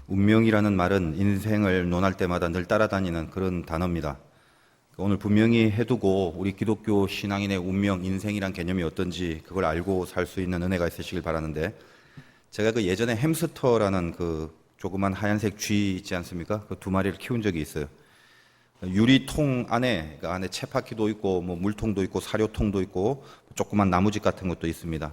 운명이라는 말은 인생을 논할 때마다 늘 따라다니는 그런 단어입니다. 오늘 분명히 해두고 우리 기독교 신앙인의 운명, 인생이란 개념이 어떤지 그걸 알고 살 수 있는 은혜가 있으시길 바라는데, 제가 그 예전에 햄스터라는 그 조그만 하얀색 쥐 있지 않습니까? 그 두 마리를 키운 적이 있어요. 유리통 안에, 그 안에 쳇바퀴도 있고 뭐 물통도 있고 사료통도 있고 조그만 나무집 같은 것도 있습니다.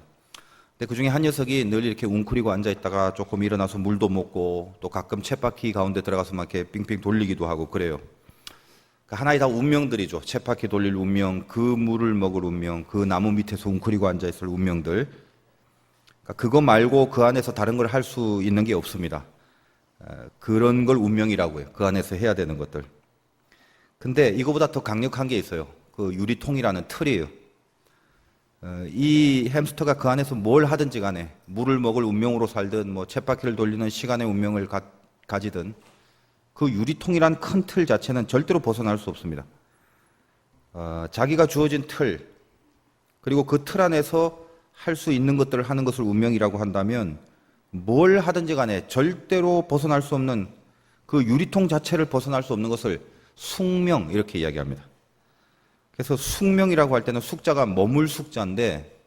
근데 그 중에 한 녀석이 늘 이렇게 웅크리고 앉아 있다가 조금 일어나서 물도 먹고 또 가끔 쳇바퀴 가운데 들어가서 막 이렇게 빙빙 돌리기도 하고 그래요. 하나의 다 운명들이죠. 쳇바퀴 돌릴 운명, 그 물을 먹을 운명, 그 나무 밑에서 웅크리고 앉아 있을 운명들. 그거 말고 그 안에서 다른 걸 할 수 있는 게 없습니다. 그런 걸 운명이라고 해요. 그 안에서 해야 되는 것들. 근데 이거보다 더 강력한 게 있어요. 그 유리통이라는 틀이에요. 이 햄스터가 그 안에서 뭘 하든지 간에 물을 먹을 운명으로 살든 뭐 쳇바퀴를 돌리는 시간의 운명을 가지든 그 유리통이란 큰 틀 자체는 절대로 벗어날 수 없습니다. 자기가 주어진 틀, 그리고 그 틀 안에서 할 수 있는 것들을 하는 것을 운명이라고 한다면 뭘 하든지 간에 절대로 벗어날 수 없는 그 유리통 자체를 벗어날 수 없는 것을 숙명, 이렇게 이야기합니다. 그래서 숙명이라고 할 때는 숙자가 머물 숙자인데,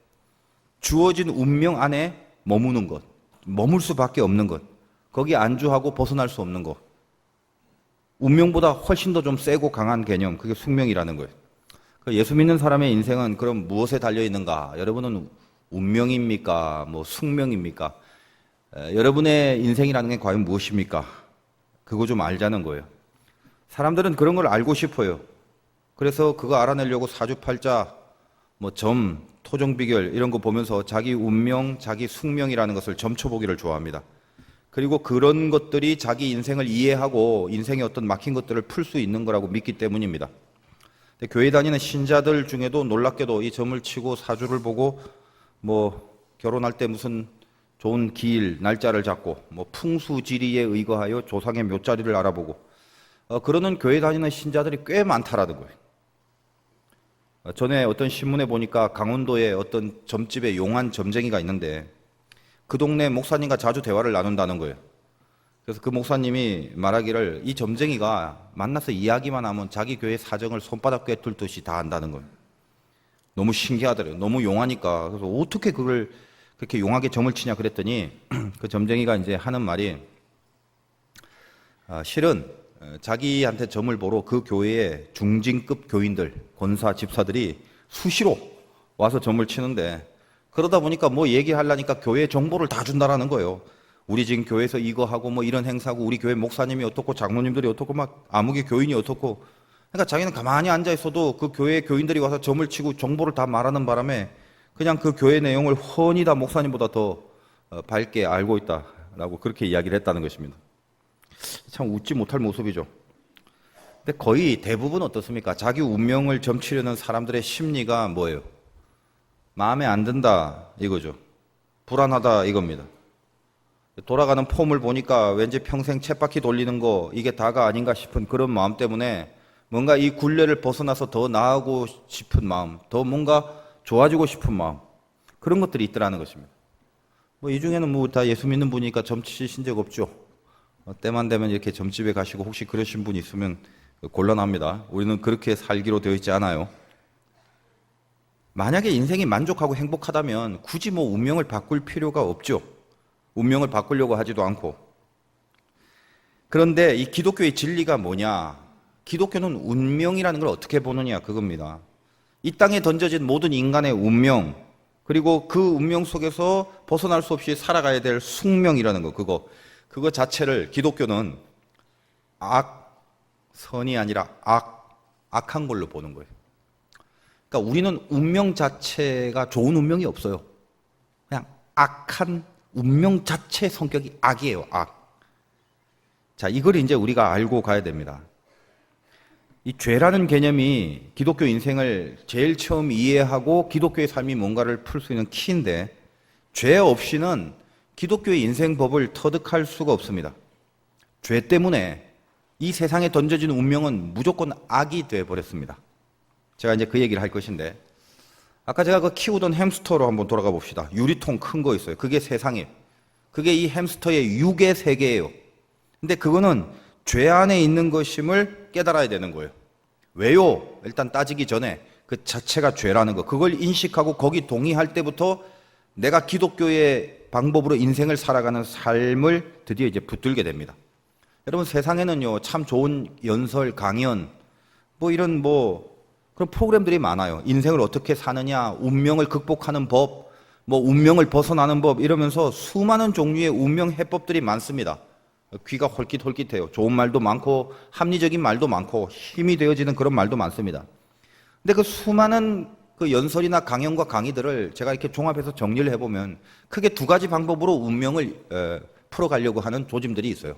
주어진 운명 안에 머무는 것, 머물 수밖에 없는 것, 거기에 안주하고 벗어날 수 없는 것, 운명보다 훨씬 더 좀 세고 강한 개념, 그게 숙명이라는 거예요. 예수 믿는 사람의 인생은 그럼 무엇에 달려 있는가? 여러분은 운명입니까? 뭐 숙명입니까? 여러분의 인생이라는 게 과연 무엇입니까? 그거 좀 알자는 거예요. 사람들은 그런 걸 알고 싶어요. 그래서 그거 알아내려고 사주팔자, 뭐 점, 토종비결 이런 거 보면서 자기 운명, 자기 숙명이라는 것을 점쳐보기를 좋아합니다. 그리고 그런 것들이 자기 인생을 이해하고 인생의 어떤 막힌 것들을 풀 수 있는 거라고 믿기 때문입니다. 근데 교회 다니는 신자들 중에도 놀랍게도 이 점을 치고 사주를 보고 뭐 결혼할 때 무슨 좋은 기일, 날짜를 잡고 뭐 풍수지리에 의거하여 조상의 묘자리를 알아보고 그러는 교회 다니는 신자들이 꽤 많다라는 거예요. 전에 어떤 신문에 보니까 강원도에 어떤 점집에 용한 점쟁이가 있는데 그 동네 목사님과 자주 대화를 나눈다는 거예요. 그래서 그 목사님이 말하기를 이 점쟁이가 만나서 이야기만 하면 자기 교회 사정을 손바닥 꿰뚫듯이 다 안다는 거예요. 너무 신기하더래요. 너무 용하니까. 그래서 어떻게 그걸 그렇게 용하게 점을 치냐 그랬더니 그 점쟁이가 이제 하는 말이 실은 자기한테 점을 보러 그 교회의 중진급 교인들, 권사, 집사들이 수시로 와서 점을 치는데 그러다 보니까 뭐 얘기하려니까 교회 정보를 다 준다라는 거예요. 우리 지금 교회에서 이거 하고 뭐 이런 행사고 우리 교회 목사님이 어떻고 장로님들이 어떻고 막 아무개 교인이 어떻고, 그러니까 자기는 가만히 앉아 있어도 그 교회 교인들이 와서 점을 치고 정보를 다 말하는 바람에 그냥 그 교회 내용을 훤히 다 목사님보다 더 밝게 알고 있다라고 그렇게 이야기를 했다는 것입니다. 참 웃지 못할 모습이죠. 근데 거의 대부분 어떻습니까? 자기 운명을 점치려는 사람들의 심리가 뭐예요? 마음에 안 든다 이거죠. 불안하다 이겁니다. 돌아가는 폼을 보니까 왠지 평생 쳇바퀴 돌리는 거 이게 다가 아닌가 싶은 그런 마음 때문에 뭔가 이 굴레를 벗어나서 더 나아가고 싶은 마음, 더 뭔가 좋아지고 싶은 마음, 그런 것들이 있더라는 것입니다. 뭐 이 중에는 뭐 다 예수 믿는 분이니까 점 치신 적 없죠. 때만 되면 이렇게 점집에 가시고 혹시 그러신 분 있으면 곤란합니다. 우리는 그렇게 살기로 되어 있지 않아요. 만약에 인생이 만족하고 행복하다면 굳이 뭐 운명을 바꿀 필요가 없죠. 운명을 바꾸려고 하지도 않고. 그런데 이 기독교의 진리가 뭐냐? 기독교는 운명이라는 걸 어떻게 보느냐 그겁니다. 이 땅에 던져진 모든 인간의 운명, 그리고 그 운명 속에서 벗어날 수 없이 살아가야 될 숙명이라는 거, 그거 자체를 기독교는 선이 아니라 악한 걸로 보는 거예요. 그러니까 우리는 운명 자체가 좋은 운명이 없어요. 그냥 악한 운명 자체의 성격이 악이에요, 악. 자, 이걸 이제 우리가 알고 가야 됩니다. 이 죄라는 개념이 기독교 인생을 제일 처음 이해하고 기독교의 삶이 뭔가를 풀 수 있는 키인데, 죄 없이는 기독교의 인생 법을 터득할 수가 없습니다. 죄 때문에 이 세상에 던져진 운명은 무조건 악이 되어버렸습니다. 제가 이제 그 얘기를 할 것인데, 아까 제가 그 키우던 햄스터로 한번 돌아가 봅시다. 유리통 큰 거 있어요. 그게 세상이에요. 그게 이 햄스터의 육의 세계예요. 근데 그거는 죄 안에 있는 것임을 깨달아야 되는 거예요. 왜요? 일단 따지기 전에 그 자체가 죄라는 거, 그걸 인식하고 거기 동의할 때부터 내가 기독교의 방법으로 인생을 살아가는 삶을 드디어 이제 붙들게 됩니다. 여러분, 세상에는요, 참 좋은 연설, 강연, 이런 그런 프로그램들이 많아요. 인생을 어떻게 사느냐, 운명을 극복하는 법, 운명을 벗어나는 법, 이러면서 수많은 종류의 운명 해법들이 많습니다. 귀가 홀깃홀깃해요. 좋은 말도 많고, 합리적인 말도 많고, 힘이 되어지는 그런 말도 많습니다. 근데 그 수많은 그 연설이나 강연과 강의들을 제가 이렇게 종합해서 정리를 해보면 크게 두 가지 방법으로 운명을 풀어가려고 하는 조짐들이 있어요.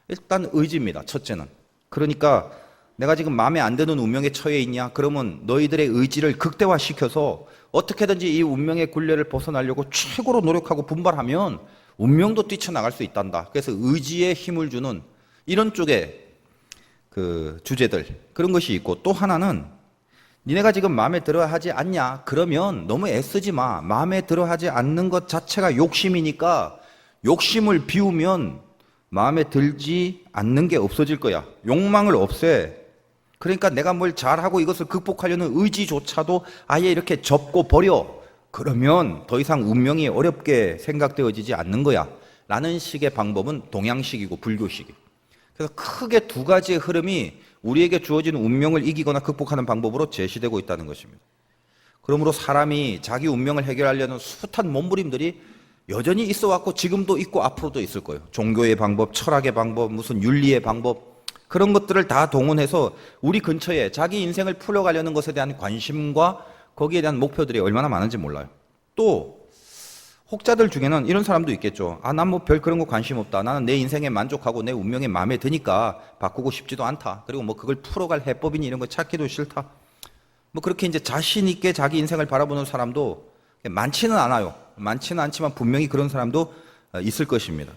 일단 의지입니다. 첫째는. 그러니까 내가 지금 마음에 안 드는 운명에 처해 있냐? 그러면 너희들의 의지를 극대화시켜서 어떻게든지 이 운명의 굴레를 벗어나려고 최고로 노력하고 분발하면 운명도 뛰쳐나갈 수 있단다. 그래서 의지에 힘을 주는 이런 쪽의 그 주제들, 그런 것이 있고, 또 하나는 니네가 지금 마음에 들어 하지 않냐? 그러면 너무 애쓰지 마. 마음에 들어 하지 않는 것 자체가 욕심이니까 욕심을 비우면 마음에 들지 않는 게 없어질 거야. 욕망을 없애. 그러니까 내가 뭘 잘하고 이것을 극복하려는 의지조차도 아예 이렇게 접고 버려. 그러면 더 이상 운명이 어렵게 생각되어지지 않는 거야. 라는 식의 방법은 동양식이고 불교식이에요. 그래서 크게 두 가지의 흐름이 우리에게 주어진 운명을 이기거나 극복하는 방법으로 제시되고 있다는 것입니다. 그러므로 사람이 자기 운명을 해결하려는 숱한 몸부림들이 여전히 있어 왔고 지금도 있고 앞으로도 있을 거예요. 종교의 방법, 철학의 방법, 무슨 윤리의 방법, 그런 것들을 다 동원해서 우리 근처에 자기 인생을 풀어가려는 것에 대한 관심과 거기에 대한 목표들이 얼마나 많은지 몰라요. 또 혹자들 중에는 이런 사람도 있겠죠. 난 별 그런 거 관심 없다. 나는 내 인생에 만족하고 내 운명에 마음에 드니까 바꾸고 싶지도 않다. 그리고 그걸 풀어갈 해법이니 이런 거 찾기도 싫다. 그렇게 이제 자신 있게 자기 인생을 바라보는 사람도 많지는 않아요. 많지는 않지만 분명히 그런 사람도 있을 것입니다.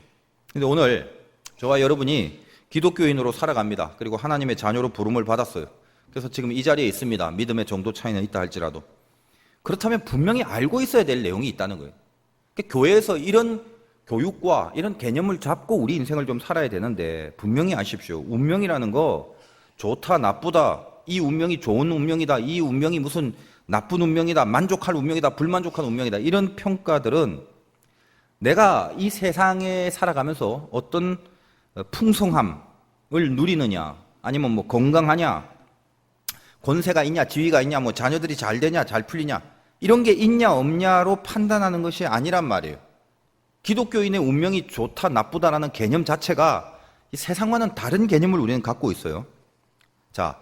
근데 오늘 저와 여러분이 기독교인으로 살아갑니다. 그리고 하나님의 자녀로 부름을 받았어요. 그래서 지금 이 자리에 있습니다. 믿음의 정도 차이는 있다 할지라도. 그렇다면 분명히 알고 있어야 될 내용이 있다는 거예요. 교회에서 이런 교육과 이런 개념을 잡고 우리 인생을 좀 살아야 되는데, 분명히 아십시오. 운명이라는 거 좋다 나쁘다, 이 운명이 좋은 운명이다, 이 운명이 무슨 나쁜 운명이다, 만족할 운명이다, 불만족한 운명이다, 이런 평가들은 내가 이 세상에 살아가면서 어떤 풍성함을 누리느냐, 아니면 건강하냐, 권세가 있냐, 지위가 있냐, 자녀들이 잘 되냐, 잘 풀리냐, 이런 게 있냐 없냐로 판단하는 것이 아니란 말이에요. 기독교인의 운명이 좋다 나쁘다라는 개념 자체가 이 세상과는 다른 개념을 우리는 갖고 있어요. 자,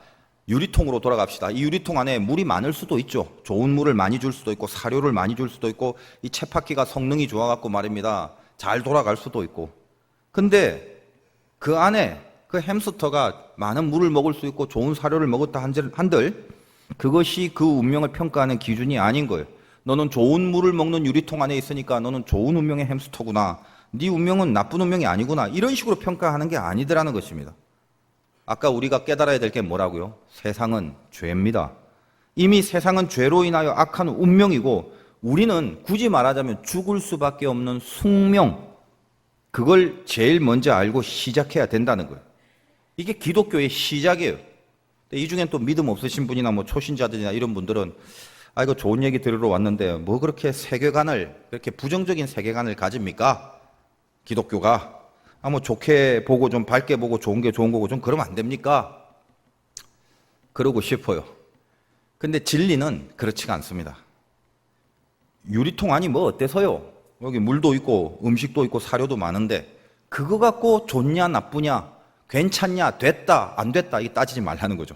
유리통으로 돌아갑시다. 이 유리통 안에 물이 많을 수도 있죠. 좋은 물을 많이 줄 수도 있고 사료를 많이 줄 수도 있고, 이 쳇바퀴가 성능이 좋아갖고 말입니다, 잘 돌아갈 수도 있고. 근데 그 안에 그 햄스터가 많은 물을 먹을 수 있고 좋은 사료를 먹었다 한들 그것이 그 운명을 평가하는 기준이 아닌 거예요. 너는 좋은 물을 먹는 유리통 안에 있으니까 너는 좋은 운명의 햄스터구나, 네 운명은 나쁜 운명이 아니구나, 이런 식으로 평가하는 게 아니더라는 것입니다. 아까 우리가 깨달아야 될 게 뭐라고요? 세상은 죄입니다. 이미 세상은 죄로 인하여 악한 운명이고, 우리는 굳이 말하자면 죽을 수밖에 없는 숙명, 그걸 제일 먼저 알고 시작해야 된다는 거예요. 이게 기독교의 시작이에요. 이 중엔 또 믿음 없으신 분이나 초신자들이나 이런 분들은 이거 좋은 얘기 들으러 왔는데 그렇게 세계관을, 그렇게 부정적인 세계관을 가집니까? 기독교가 좋게 보고 좀 밝게 보고 좋은 게 좋은 거고 좀 그러면 안 됩니까? 그러고 싶어요. 근데 진리는 그렇지가 않습니다. 유리통 안이 어때서요? 여기 물도 있고 음식도 있고 사료도 많은데 그거 갖고 좋냐 나쁘냐, 괜찮냐, 됐다 안 됐다, 이게 따지지 말라는 거죠.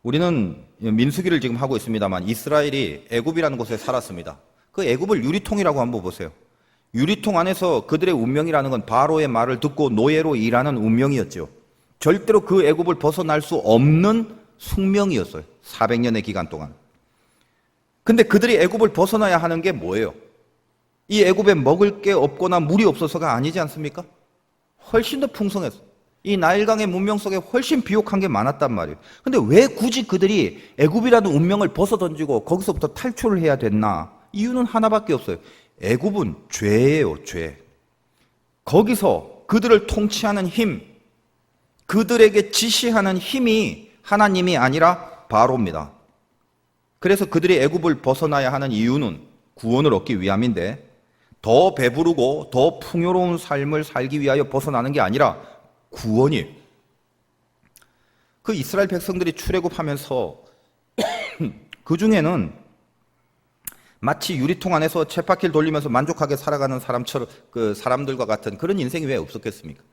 우리는 민수기를 지금 하고 있습니다만 이스라엘이 애굽이라는 곳에 살았습니다. 그 애굽을 유리통이라고 한번 보세요. 유리통 안에서 그들의 운명이라는 건 바로의 말을 듣고 노예로 일하는 운명이었죠. 절대로 그 애굽을 벗어날 수 없는 숙명이었어요. 400년의 기간 동안. 근데 그들이 애굽을 벗어나야 하는 게 뭐예요? 이 애굽에 먹을 게 없거나 물이 없어서가 아니지 않습니까? 훨씬 더 풍성했어요. 이 나일강의 문명 속에 훨씬 비옥한 게 많았단 말이에요. 근데 왜 굳이 그들이 애굽이라는 운명을 벗어던지고 거기서부터 탈출을 해야 됐나? 이유는 하나밖에 없어요. 애굽은 죄예요, 죄. 거기서 그들을 통치하는 힘, 그들에게 지시하는 힘이 하나님이 아니라 바로입니다. 그래서 그들이 애굽을 벗어나야 하는 이유는 구원을 얻기 위함인데, 더 배부르고 더 풍요로운 삶을 살기 위하여 벗어나는 게 아니라 구원이에요. 그 이스라엘 백성들이 출애굽하면서 그 중에는 마치 유리통 안에서 쳇바퀴를 돌리면서 만족하게 살아가는 사람처럼, 그 사람들과 같은 그런 인생이 왜 없었겠습니까?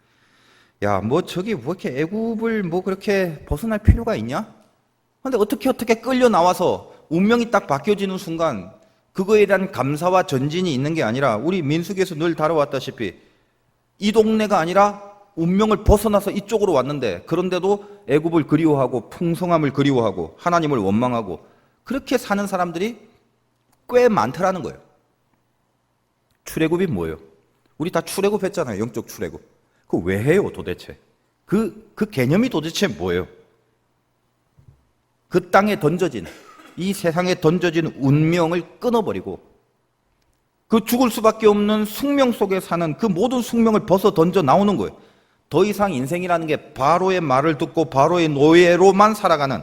야, 뭐 저기 뭐 이렇게 애굽을 뭐 그렇게 벗어날 필요가 있냐? 근데 어떻게 끌려 나와서 운명이 딱 바뀌어지는 순간 그거에 대한 감사와 전진이 있는 게 아니라, 우리 민수기에서 늘 다뤄왔다시피 이 동네가 아니라 운명을 벗어나서 이쪽으로 왔는데, 그런데도 애굽을 그리워하고 풍성함을 그리워하고 하나님을 원망하고 그렇게 사는 사람들이 꽤 많더라는 거예요. 출애굽이 뭐예요? 우리 다 출애굽했잖아요. 영적 출애굽. 그거 왜 해요 도대체? 그 개념이 도대체 뭐예요? 그 땅에 던져진, 이 세상에 던져진 운명을 끊어버리고 그 죽을 수밖에 없는 숙명 속에 사는 그 모든 숙명을 벗어 던져 나오는 거예요. 더 이상 인생이라는 게 바로의 말을 듣고 바로의 노예로만 살아가는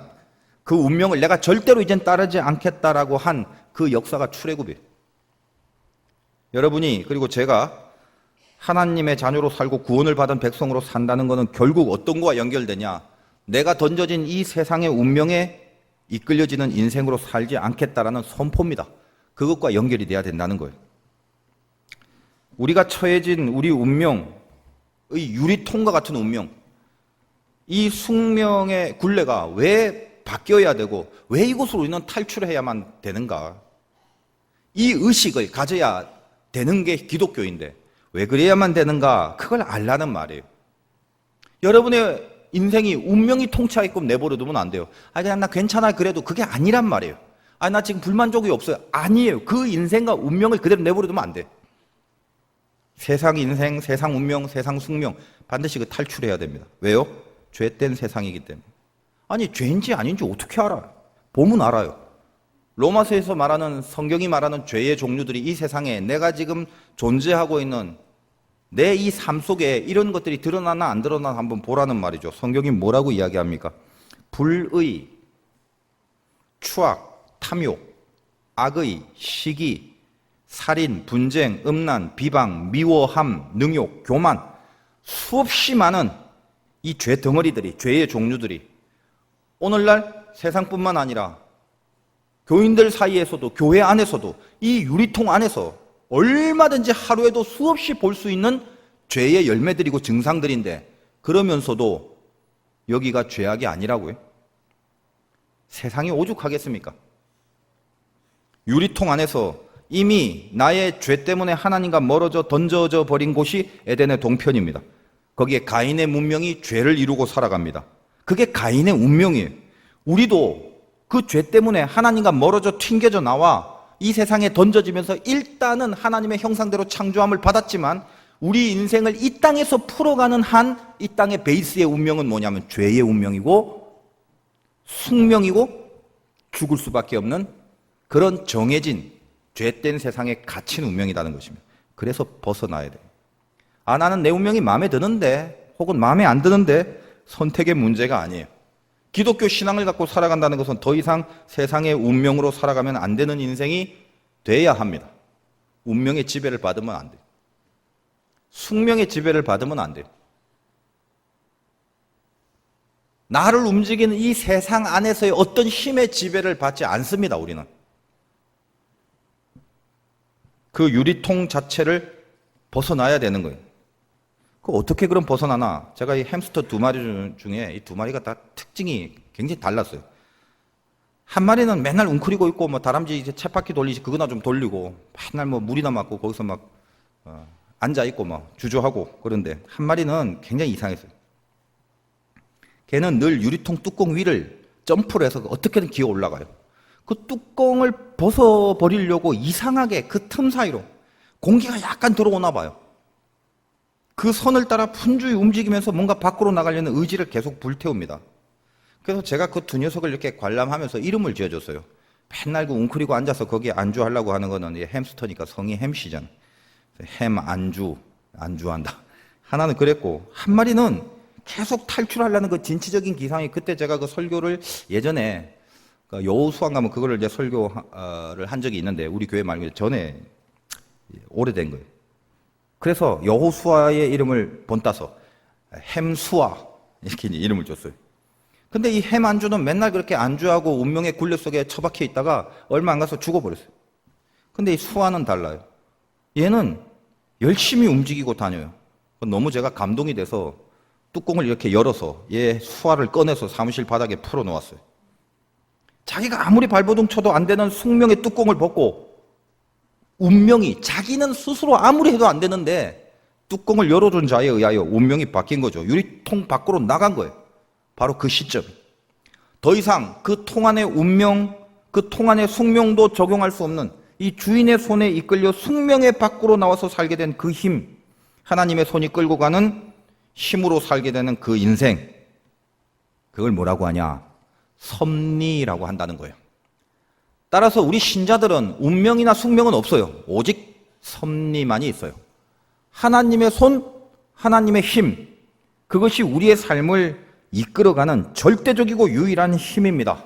그 운명을 내가 절대로 이젠 따르지 않겠다라고 한 그 역사가 출애굽이에요. 여러분이, 그리고 제가 하나님의 자녀로 살고 구원을 받은 백성으로 산다는 것은 결국 어떤 거와 연결되냐? 내가 던져진 이 세상의 운명에 이끌려지는 인생으로 살지 않겠다라는 선포입니다. 그것과 연결이 돼야 된다는 거예요. 우리가 처해진 우리 운명의 유리통과 같은 운명, 이 숙명의 굴레가 왜 바뀌어야 되고 왜 이곳으로 우리는 탈출해야만 되는가? 이 의식을 가져야 되는 게 기독교인데 왜 그래야만 되는가? 그걸 알라는 말이에요. 여러분의 인생이 운명이 통치하게끔 내버려두면 안 돼요. 그냥 나 괜찮아 그래도 그게 아니란 말이에요. 나 지금 불만족이 없어요. 아니에요. 그 인생과 운명을 그대로 내버려두면 안 돼. 세상 인생, 세상 운명, 세상 숙명 반드시 그 탈출해야 됩니다. 왜요? 죄된 세상이기 때문에. 아니 죄인지 아닌지 어떻게 알아요? 보면 알아요. 로마서에서 말하는, 성경이 말하는 죄의 종류들이 이 세상에 내가 지금 존재하고 있는 내 이 삶 속에 이런 것들이 드러나나 안 드러나나 한번 보라는 말이죠. 성경이 뭐라고 이야기합니까? 불의, 추악, 탐욕, 악의, 시기, 살인, 분쟁, 음란, 비방, 미워함, 능욕, 교만, 수없이 많은 이 죄 덩어리들이, 죄의 종류들이 오늘날 세상뿐만 아니라 교인들 사이에서도, 교회 안에서도, 이 유리통 안에서 얼마든지 하루에도 수없이 볼 수 있는 죄의 열매들이고 증상들인데, 그러면서도 여기가 죄악이 아니라고요? 세상이 오죽하겠습니까? 유리통 안에서 이미 나의 죄 때문에 하나님과 멀어져 던져져 버린 곳이 에덴의 동편입니다. 거기에 가인의 문명이 죄를 이루고 살아갑니다. 그게 가인의 운명이에요. 우리도 그 죄 때문에 하나님과 멀어져 튕겨져 나와 이 세상에 던져지면서 일단은 하나님의 형상대로 창조함을 받았지만, 우리 인생을 이 땅에서 풀어가는 한 이 땅의 베이스의 운명은 뭐냐면 죄의 운명이고 숙명이고 죽을 수밖에 없는 그런 정해진 죄된 세상에 갇힌 운명이라는 것입니다. 그래서 벗어나야 돼요. 나는 내 운명이 마음에 드는데 혹은 마음에 안 드는데, 선택의 문제가 아니에요. 기독교 신앙을 갖고 살아간다는 것은 더 이상 세상의 운명으로 살아가면 안 되는 인생이 돼야 합니다. 운명의 지배를 받으면 안 돼요. 숙명의 지배를 받으면 안 돼요. 나를 움직이는 이 세상 안에서의 어떤 힘의 지배를 받지 않습니다, 우리는. 그 유리통 자체를 벗어나야 되는 거예요. 어떻게 그럼 벗어나나? 제가 이 햄스터 두 마리 중에 이 두 마리가 다 특징이 굉장히 달랐어요. 한 마리는 맨날 웅크리고 있고 뭐 다람쥐 이제 쳇바퀴 돌리지 그거나 좀 돌리고 맨날 뭐 물이나 맞고 거기서 막 앉아 있고 막 주저하고, 그런데 한 마리는 굉장히 이상했어요. 걔는 늘 유리통 뚜껑 위를 점프를 해서 어떻게든 기어 올라가요. 그 뚜껑을 벗어버리려고 이상하게 그 틈 사이로 공기가 약간 들어오나 봐요. 그 선을 따라 분주히 움직이면서 뭔가 밖으로 나가려는 의지를 계속 불태웁니다. 그래서 제가 그 두 녀석을 이렇게 관람하면서 이름을 지어줬어요. 맨날 그 웅크리고 앉아서 거기에 안주하려고 하는 거는 햄스터니까 성이 햄씨잖아. 햄 안주, 안주한다. 하나는 그랬고, 한 마리는 계속 탈출하려는 그 진취적인 기상이, 그때 제가 그 설교를 예전에 그 여호수아 가면 그거를 이제 설교를 한 적이 있는데, 우리 교회 말고 전에 오래된 거예요. 그래서 여호수아의 이름을 본따서 햄수아 이렇게 이름을 줬어요. 근데 이 햄 안주는 맨날 그렇게 안주하고 운명의 굴레 속에 처박혀 있다가 얼마 안 가서 죽어버렸어요. 근데 이 수아는 달라요. 얘는 열심히 움직이고 다녀요. 너무 제가 감동이 돼서 뚜껑을 이렇게 열어서 얘 수아를 꺼내서 사무실 바닥에 풀어 놓았어요. 자기가 아무리 발버둥 쳐도 안 되는 숙명의 뚜껑을 벗고, 운명이, 자기는 스스로 아무리 해도 안 되는데 뚜껑을 열어준 자에 의하여 운명이 바뀐 거죠. 유리통 밖으로 나간 거예요. 바로 그 시점. 더 이상 그 통 안의 운명, 그 통 안의 숙명도 적용할 수 없는 이 주인의 손에 이끌려 숙명의 밖으로 나와서 살게 된 그 힘, 하나님의 손이 끌고 가는 힘으로 살게 되는 그 인생, 그걸 뭐라고 하냐? 섭리라고 한다는 거예요. 따라서 우리 신자들은 운명이나 숙명은 없어요. 오직 섭리만이 있어요. 하나님의 손, 하나님의 힘, 그것이 우리의 삶을 이끌어가는 절대적이고 유일한 힘입니다.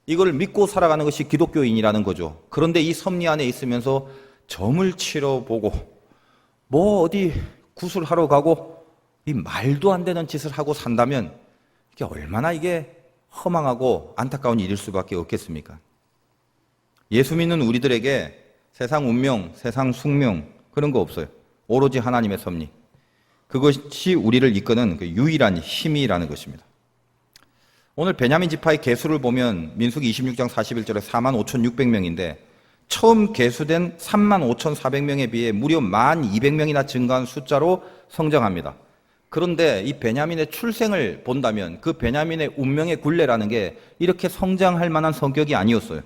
이걸 믿고 살아가는 것이 기독교인이라는 거죠. 그런데 이 섭리 안에 있으면서 점을 치러보고 뭐 어디 구슬하러 가고 이 말도 안 되는 짓을 하고 산다면 이게 얼마나 이게 허망하고 안타까운 일일 수밖에 없겠습니까? 예수 믿는 우리들에게 세상 운명, 세상 숙명 그런 거 없어요. 오로지 하나님의 섭리. 그것이 우리를 이끄는 그 유일한 힘이라는 것입니다. 오늘 베냐민 지파의 계수를 보면 민수기 26장 41절에 45,600명인데 처음 계수된 35,400명에 비해 무려 12,200명이나 증가한 숫자로 성장합니다. 그런데 이 베냐민의 출생을 본다면 그 베냐민의 운명의 굴레라는 게 이렇게 성장할 만한 성격이 아니었어요.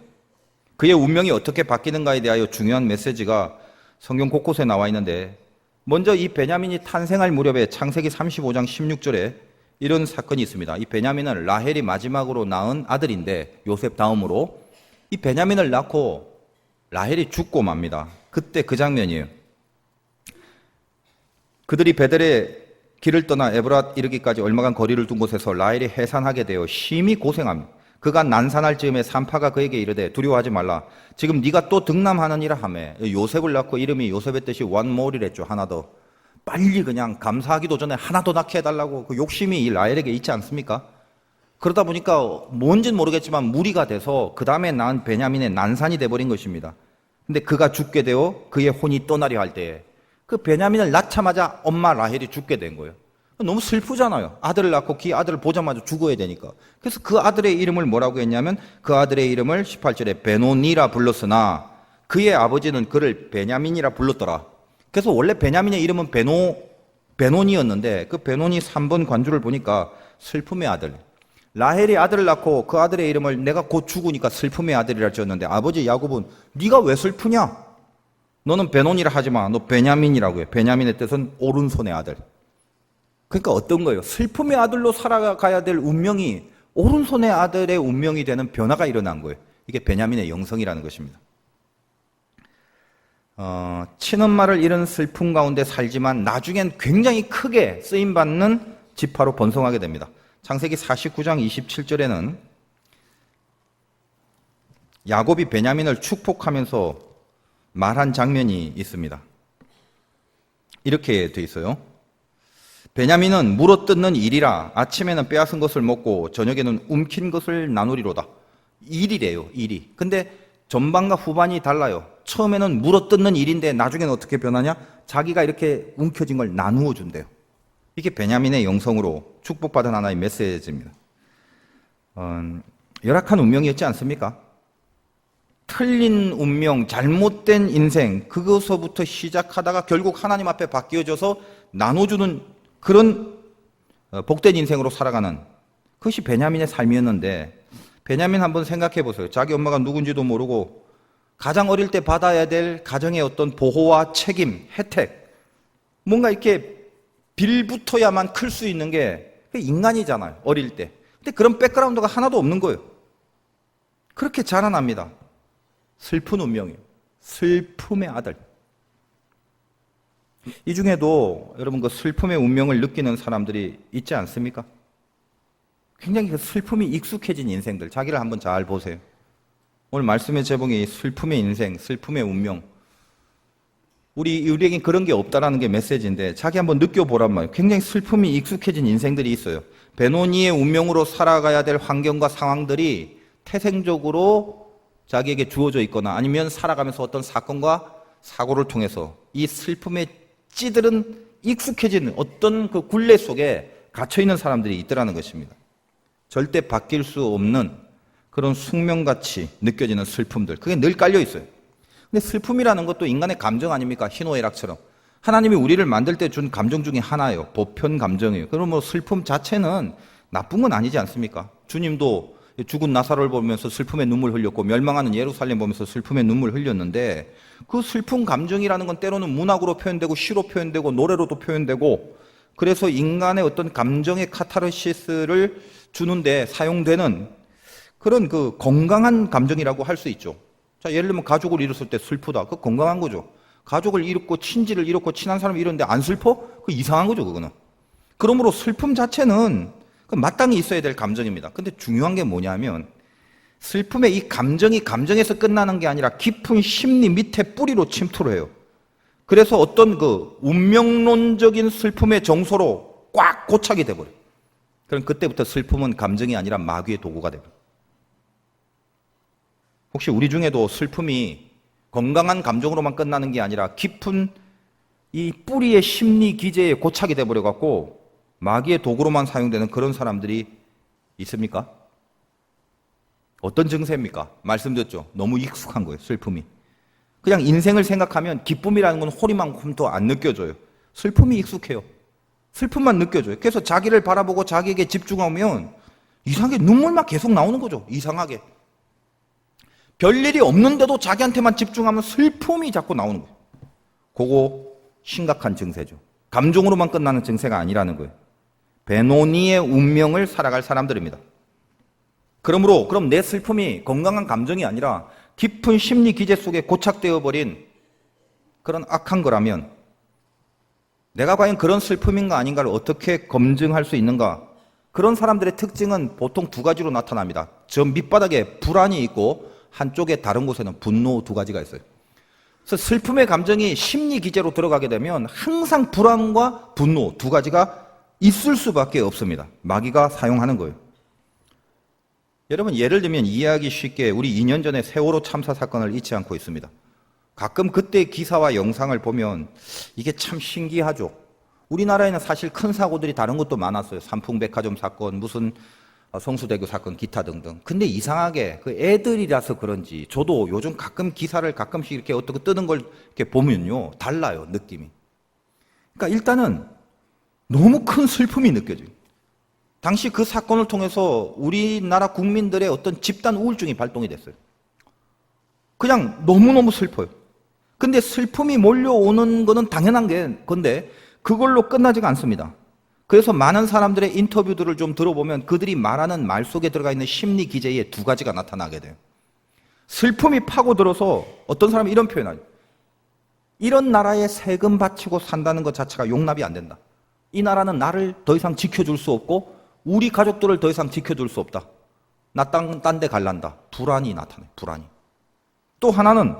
그의 운명이 어떻게 바뀌는가에 대하여 중요한 메시지가 성경 곳곳에 나와 있는데, 먼저 이 베냐민이 탄생할 무렵에 창세기 35장 16절에 이런 사건이 있습니다. 이 베냐민은 라헬이 마지막으로 낳은 아들인데 요셉 다음으로 이 베냐민을 낳고 라헬이 죽고 맙니다. 그때 그 장면이에요. 그들이 베델에 길을 떠나 에브랏 이르기까지 얼마간 거리를 둔 곳에서 라헬이 해산하게 되어 심히 고생합니다. 그가 난산할 즈음에 산파가 그에게 이르되 두려워하지 말라. 지금 네가 또 등남하느니라 하매 요셉을 낳고 이름이 요셉의 뜻이 one more이랬죠. 하나 더. 빨리 그냥 감사하기도 전에 하나 더 낳게 해달라고 그 욕심이 이 라헬에게 있지 않습니까? 그러다 보니까 뭔지는 모르겠지만 무리가 돼서 그 다음에 낳은 베냐민의 난산이 돼버린 것입니다. 근데 그가 죽게 되어 그의 혼이 떠나려 할 때에 그 베냐민을 낳자마자 엄마 라헬이 죽게 된 거예요. 너무 슬프잖아요. 아들을 낳고 그 아들을 보자마자 죽어야 되니까. 그래서 그 아들의 이름을 뭐라고 했냐면 그 아들의 이름을 18절에 베노니라 불렀으나 그의 아버지는 그를 베냐민이라 불렀더라. 그래서 원래 베냐민의 이름은 베노니였는데 그 베노니 3번 관주를 보니까 슬픔의 아들. 라헬이 아들을 낳고 그 아들의 이름을 내가 곧 죽으니까 슬픔의 아들이라 지었는데 아버지 야곱은 네가 왜 슬프냐? 너는 베노니라 하지 마. 너 베냐민이라고 해. 베냐민의 뜻은 오른손의 아들. 그러니까 어떤 거예요? 슬픔의 아들로 살아가야 될 운명이 오른손의 아들의 운명이 되는 변화가 일어난 거예요. 이게 베냐민의 영성이라는 것입니다. 친엄마를 잃은 슬픔 가운데 살지만 나중엔 굉장히 크게 쓰임받는 지파로 번성하게 됩니다. 창세기 49장 27절에는 야곱이 베냐민을 축복하면서 말한 장면이 있습니다. 이렇게 돼 있어요. 베냐민은 물어뜯는 일이라 아침에는 빼앗은 것을 먹고 저녁에는 움킨 것을 나누리로다. 일이래요, 일이. 근데 전반과 후반이 달라요. 처음에는 물어뜯는 일인데 나중에는 어떻게 변하냐? 자기가 이렇게 움켜진 걸 나누어 준대요. 이게 베냐민의 영성으로 축복받은 하나의 메시지입니다. 열악한 운명이었지 않습니까? 틀린 운명, 잘못된 인생, 그것서부터 시작하다가 결국 하나님 앞에 바뀌어져서 나눠주는 그런 복된 인생으로 살아가는 그것이 베냐민의 삶이었는데, 베냐민 한번 생각해 보세요. 자기 엄마가 누군지도 모르고 가장 어릴 때 받아야 될 가정의 어떤 보호와 책임, 혜택, 뭔가 이렇게 빌붙어야만 클 수 있는 게 인간이잖아요. 어릴 때. 근데 그런 백그라운드가 하나도 없는 거예요. 그렇게 자라납니다. 슬픈 운명이에요. 슬픔의 아들. 이 중에도 여러분 그 슬픔의 운명을 느끼는 사람들이 있지 않습니까? 굉장히 그 슬픔이 익숙해진 인생들, 자기를 한번 잘 보세요. 오늘 말씀의 제목이 슬픔의 인생, 슬픔의 운명. 우리에겐 그런 게 없다라는 게 메시지인데 자기 한번 느껴보란 말이에요. 굉장히 슬픔이 익숙해진 인생들이 있어요. 베노니의 운명으로 살아가야 될 환경과 상황들이 태생적으로 자기에게 주어져 있거나 아니면 살아가면서 어떤 사건과 사고를 통해서 이 슬픔에 찌들은 익숙해진 어떤 그 굴레 속에 갇혀있는 사람들이 있더라는 것입니다. 절대 바뀔 수 없는 그런 숙명같이 느껴지는 슬픔들, 그게 늘 깔려 있어요. 근데 슬픔이라는 것도 인간의 감정 아닙니까? 희노애락처럼. 하나님이 우리를 만들 때 준 감정 중에 하나예요. 보편 감정이에요. 그럼 뭐 슬픔 자체는 나쁜 건 아니지 않습니까? 주님도 죽은 나사로를 보면서 슬픔의 눈물 흘렸고 멸망하는 예루살렘 보면서 슬픔의 눈물 흘렸는데 그 슬픈 감정이라는 건 때로는 문학으로 표현되고 시로 표현되고 노래로도 표현되고 그래서 인간의 어떤 감정의 카타르시스를 주는데 사용되는 그런 그 건강한 감정이라고 할 수 있죠. 자, 예를 들면 가족을 잃었을 때 슬프다. 그거 건강한 거죠. 가족을 잃었고 친지를 잃었고 친한 사람을 잃었는데 안 슬퍼? 그거 이상한 거죠, 그거는. 그러므로 슬픔 자체는 마땅히 있어야 될 감정입니다. 근데 중요한 게 뭐냐면 슬픔의 이 감정이 감정에서 끝나는 게 아니라 깊은 심리 밑에 뿌리로 침투를 해요. 그래서 어떤 그 운명론적인 슬픔의 정서로 꽉 고착이 돼버려요. 그럼 그때부터 슬픔은 감정이 아니라 마귀의 도구가 돼요. 혹시 우리 중에도 슬픔이 건강한 감정으로만 끝나는 게 아니라 깊은 이 뿌리의 심리 기제에 고착이 돼버려갖고 마귀의 도구로만 사용되는 그런 사람들이 있습니까? 어떤 증세입니까? 말씀드렸죠. 너무 익숙한 거예요, 슬픔이. 그냥 인생을 생각하면 기쁨이라는 건 호리만큼도 안 느껴져요. 슬픔이 익숙해요. 슬픔만 느껴져요. 그래서 자기를 바라보고 자기에게 집중하면 이상하게 눈물만 계속 나오는 거죠. 이상하게. 별일이 없는데도 자기한테만 집중하면 슬픔이 자꾸 나오는 거예요. 그거 심각한 증세죠. 감정으로만 끝나는 증세가 아니라는 거예요. 베노니의 운명을 살아갈 사람들입니다. 그러므로 그럼 내 슬픔이 건강한 감정이 아니라 깊은 심리 기제 속에 고착되어 버린 그런 악한 거라면 내가 과연 그런 슬픔인가 아닌가를 어떻게 검증할 수 있는가? 그런 사람들의 특징은 보통 두 가지로 나타납니다. 저 밑바닥에 불안이 있고 한쪽에 다른 곳에는 분노 두 가지가 있어요. 그래서 슬픔의 감정이 심리 기제로 들어가게 되면 항상 불안과 분노 두 가지가 있을 수밖에 없습니다. 마귀가 사용하는 거예요. 여러분 예를 들면 이해하기 쉽게 우리 2년 전에 세월호 참사 사건을 잊지 않고 있습니다. 가끔 그때 기사와 영상을 보면 이게 참 신기하죠. 우리나라에는 사실 큰 사고들이 다른 것도 많았어요. 삼풍백화점 사건, 무슨 성수대교 사건, 기타 등등. 근데 이상하게 그 애들이라서 그런지 저도 요즘 가끔 기사를 가끔씩 이렇게 어떻게 뜨는 걸 이렇게 보면요. 달라요, 느낌이. 그러니까 일단은 너무 큰 슬픔이 느껴져요. 당시 그 사건을 통해서 우리나라 국민들의 어떤 집단 우울증이 발동이 됐어요. 그냥 너무너무 슬퍼요. 근데 슬픔이 몰려오는 거는 당연한 건데 그걸로 끝나지가 않습니다. 그래서 많은 사람들의 인터뷰들을 좀 들어보면 그들이 말하는 말 속에 들어가 있는 심리 기제의 두 가지가 나타나게 돼요. 슬픔이 파고들어서 어떤 사람이 이런 표현을 해요. 이런 나라에 세금 바치고 산다는 것 자체가 용납이 안 된다. 이 나라는 나를 더 이상 지켜줄 수 없고 우리 가족들을 더 이상 지켜줄 수 없다. 나 딴 데 갈란다. 불안이 나타나요. 불안이. 또 하나는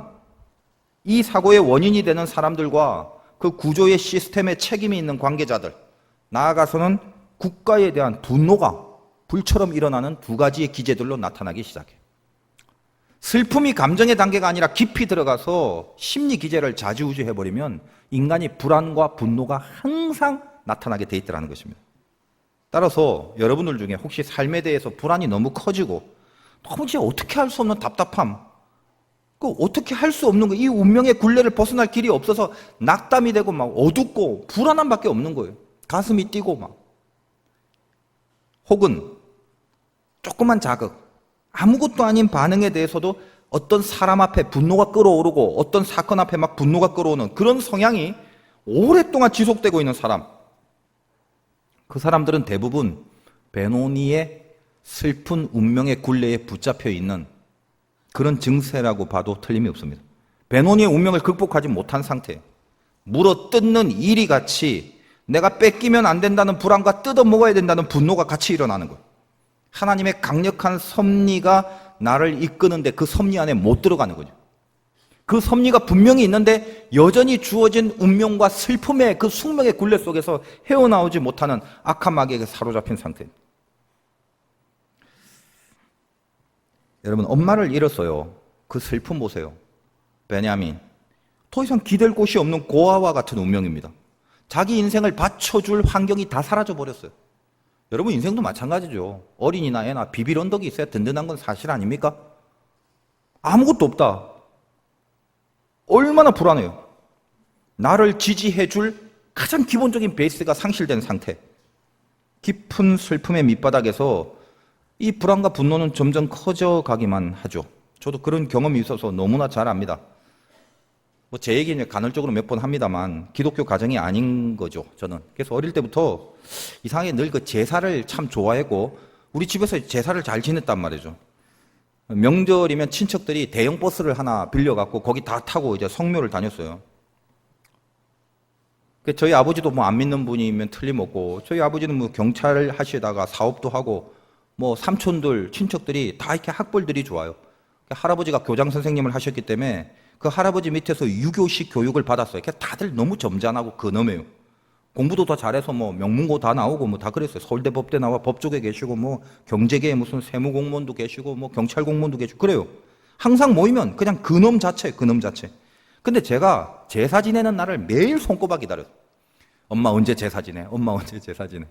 이 사고의 원인이 되는 사람들과 그 구조의 시스템에 책임이 있는 관계자들, 나아가서는 국가에 대한 분노가 불처럼 일어나는 두 가지의 기제들로 나타나기 시작해요. 슬픔이 감정의 단계가 아니라 깊이 들어가서 심리 기제를 좌지우지해버리면 인간이 불안과 분노가 항상 나타나게 돼 있다는 것입니다. 따라서 여러분들 중에 혹시 삶에 대해서 불안이 너무 커지고 도무지 어떻게 할 수 없는 답답함, 그 어떻게 할 수 없는 거, 이 운명의 굴레를 벗어날 길이 없어서 낙담이 되고 막 어둡고 불안함밖에 없는 거예요. 가슴이 뛰고 막. 혹은 조그만 자극, 아무것도 아닌 반응에 대해서도 어떤 사람 앞에 분노가 끓어오르고 어떤 사건 앞에 막 분노가 끓어오는 그런 성향이 오랫동안 지속되고 있는 사람. 그 사람들은 대부분 베노니의 슬픈 운명의 굴레에 붙잡혀 있는 그런 증세라고 봐도 틀림이 없습니다. 베노니의 운명을 극복하지 못한 상태예요. 물어 뜯는 이리 같이 내가 뺏기면 안 된다는 불안과 뜯어 먹어야 된다는 분노가 같이 일어나는 거예요. 하나님의 강력한 섭리가 나를 이끄는데 그 섭리 안에 못 들어가는 거죠. 그 섭리가 분명히 있는데 여전히 주어진 운명과 슬픔의 그 숙명의 굴레 속에서 헤어나오지 못하는 악한 마귀에게 사로잡힌 상태입니다. 여러분, 엄마를 잃었어요. 그 슬픔 보세요. 베냐민. 더 이상 기댈 곳이 없는 고아와 같은 운명입니다. 자기 인생을 받쳐줄 환경이 다 사라져 버렸어요. 여러분 인생도 마찬가지죠. 어린이나 애나 비빌 언덕이 있어야 든든한 건 사실 아닙니까? 아무것도 없다. 얼마나 불안해요. 나를 지지해줄 가장 기본적인 베이스가 상실된 상태. 깊은 슬픔의 밑바닥에서 이 불안과 분노는 점점 커져가기만 하죠. 저도 그런 경험이 있어서 너무나 잘 압니다. 뭐 제 얘기는 간헐적으로 몇 번 합니다만 기독교 가정이 아닌 거죠, 저는. 그래서 어릴 때부터 이상하게 늘 그 제사를 참 좋아했고 우리 집에서 제사를 잘 지냈단 말이죠. 명절이면 친척들이 대형 버스를 하나 빌려갖고 거기 다 타고 이제 성묘를 다녔어요. 저희 아버지도 뭐 안 믿는 분이면 틀림없고 저희 아버지는 뭐 경찰 하시다가 사업도 하고 뭐 삼촌들, 친척들이 다 이렇게 학벌들이 좋아요. 할아버지가 교장 선생님을 하셨기 때문에 그 할아버지 밑에서 유교식 교육을 받았어요. 다들 너무 점잖하고 근엄해요. 공부도 더 잘해서 뭐 명문고 다 나오고 뭐 다 그랬어요. 서울대 법대 나와 법조계 계시고 뭐 경제계에 무슨 세무공무원도 계시고 뭐 경찰 공무원도 계시고 그래요. 항상 모이면 그냥 근엄 자체, 근엄 자체. 근데 제가 제사 지내는 날을 매일 손꼽아 기다려요. 엄마 언제 제사 지내? 엄마 언제 제사 지내?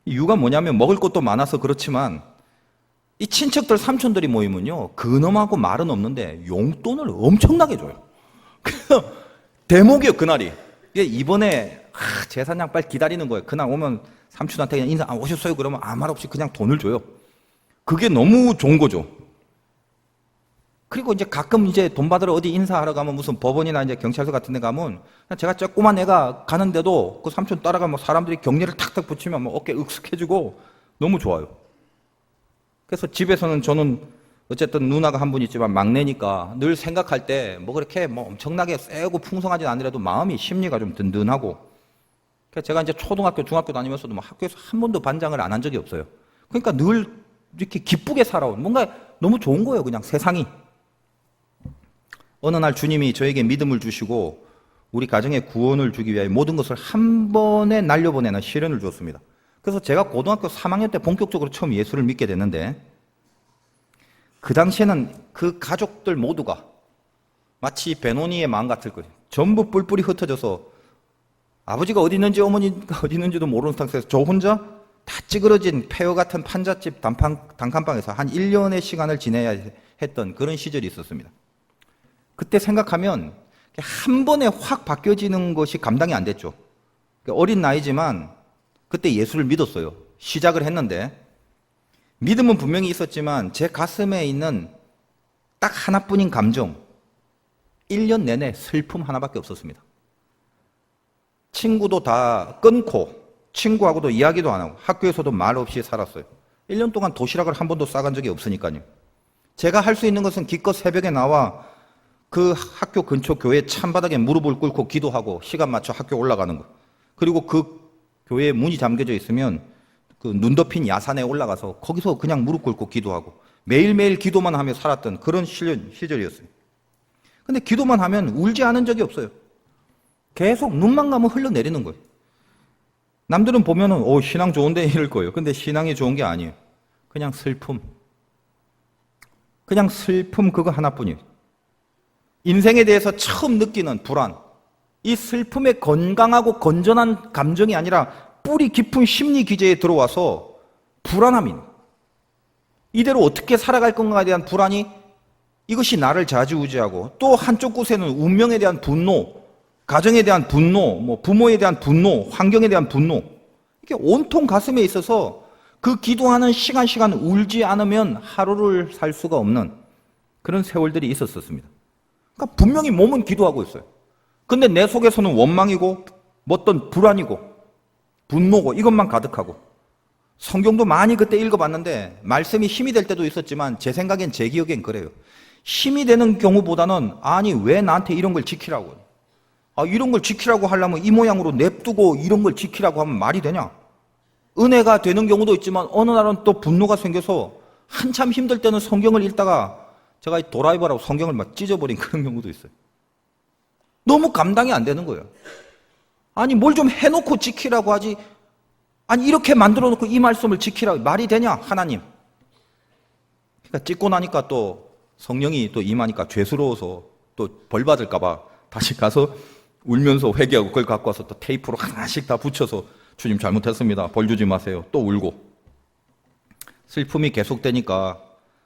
이유가 뭐냐면 먹을 것도 많아서 그렇지만 이 친척들 삼촌들이 모이면요 근엄하고 말은 없는데 용돈을 엄청나게 줘요. 그래서 대목이에요 그날이. 이번에 제사냥 빨리 기다리는 거예요. 그날 오면 삼촌한테 그냥 인사 오셨어요? 그러면 아무 말 없이 그냥 돈을 줘요. 그게 너무 좋은 거죠. 그리고 이제 가끔 이제 돈 받으러 어디 인사하러 가면 무슨 법원이나 이제 경찰서 같은 데 가면 제가 조그만 애가 가는데도 그 삼촌 따라가면 사람들이 경례를 탁탁 붙이면 뭐 어깨 으쓱해지고 너무 좋아요. 그래서 집에서는 저는 어쨌든 누나가 한 분 있지만 막내니까 늘 생각할 때 뭐 그렇게 뭐 엄청나게 세고 풍성하진 않더라도 마음이 심리가 좀 든든하고. 그래서 제가 이제 초등학교, 중학교 다니면서도 뭐 학교에서 한 번도 반장을 안 한 적이 없어요. 그러니까 늘 이렇게 기쁘게 살아온 뭔가 너무 좋은 거예요, 그냥 세상이. 어느 날 주님이 저에게 믿음을 주시고 우리 가정에 구원을 주기 위해 모든 것을 한 번에 날려보내는 시련을 주었습니다. 그래서 제가 고등학교 3학년 때 본격적으로 처음 예수를 믿게 됐는데 그 당시에는 그 가족들 모두가 마치 베노니의 마음 같을 거예요. 전부 뿔뿔이 흩어져서 아버지가 어디 있는지 어머니가 어디 있는지도 모르는 상태에서 저 혼자 다 찌그러진 폐허 같은 판잣집 단칸방에서 한 1년의 시간을 지내야 했던 그런 시절이 있었습니다. 그때 생각하면 한 번에 확 바뀌어지는 것이 감당이 안 됐죠. 어린 나이지만 그때 예수를 믿었어요. 시작을 했는데 믿음은 분명히 있었지만 제 가슴에 있는 딱 하나뿐인 감정 1년 내내 슬픔 하나밖에 없었습니다. 친구도 다 끊고 친구하고도 이야기도 안 하고 학교에서도 말 없이 살았어요. 1년 동안 도시락을 한 번도 싸간 적이 없으니까요. 제가 할 수 있는 것은 기껏 새벽에 나와 그 학교 근처 교회 찬바닥에 무릎을 꿇고 기도하고 시간 맞춰 학교 올라가는 거. 그리고 그 교회에 문이 잠겨져 있으면 그 눈 덮인 야산에 올라가서 거기서 그냥 무릎 꿇고 기도하고 매일매일 기도만 하며 살았던 그런 시절이었어요. 근데 기도만 하면 울지 않은 적이 없어요. 계속 눈만 감으면 흘러내리는 거예요. 남들은 보면은 신앙 좋은데 이럴 거예요. 근데 신앙이 좋은 게 아니에요. 그냥 슬픔. 그냥 슬픔 그거 하나뿐이에요. 인생에 대해서 처음 느끼는 불안. 이 슬픔의 건강하고 건전한 감정이 아니라 뿌리 깊은 심리 기제에 들어와서 불안함이 이대로 어떻게 살아갈 건가에 대한 불안이 이것이 나를 좌지우지하고 또 한쪽 곳에는 운명에 대한 분노, 가정에 대한 분노, 뭐 부모에 대한 분노, 환경에 대한 분노 이게 온통 가슴에 있어서 그 기도하는 시간 울지 않으면 하루를 살 수가 없는 그런 세월들이 있었습니다. 그러니까 분명히 몸은 기도하고 있어요. 근데 내 속에서는 원망이고 어떤 불안이고 분노고 이것만 가득하고 성경도 많이 그때 읽어봤는데 말씀이 힘이 될 때도 있었지만 제 생각엔 제 기억엔 그래요. 힘이 되는 경우보다는 아니 왜 나한테 이런 걸 지키라고 이런 걸 지키라고 하려면 이 모양으로 냅두고 이런 걸 지키라고 하면 말이 되냐? 은혜가 되는 경우도 있지만 어느 날은 또 분노가 생겨서 한참 힘들 때는 성경을 읽다가 제가 도라이버라고 성경을 막 찢어버린 그런 경우도 있어요. 너무 감당이 안 되는 거예요. 아니 뭘 좀 해놓고 지키라고 하지. 아니 이렇게 만들어 놓고 이 말씀을 지키라고 말이 되냐 하나님. 그러니까 찢고 나니까 또 성령이 또 임하니까 죄스러워서 또 벌 받을까 봐 다시 가서 울면서 회개하고 그걸 갖고 와서 또 테이프로 하나씩 다 붙여서 주님 잘못했습니다. 벌 주지 마세요. 또 울고. 슬픔이 계속되니까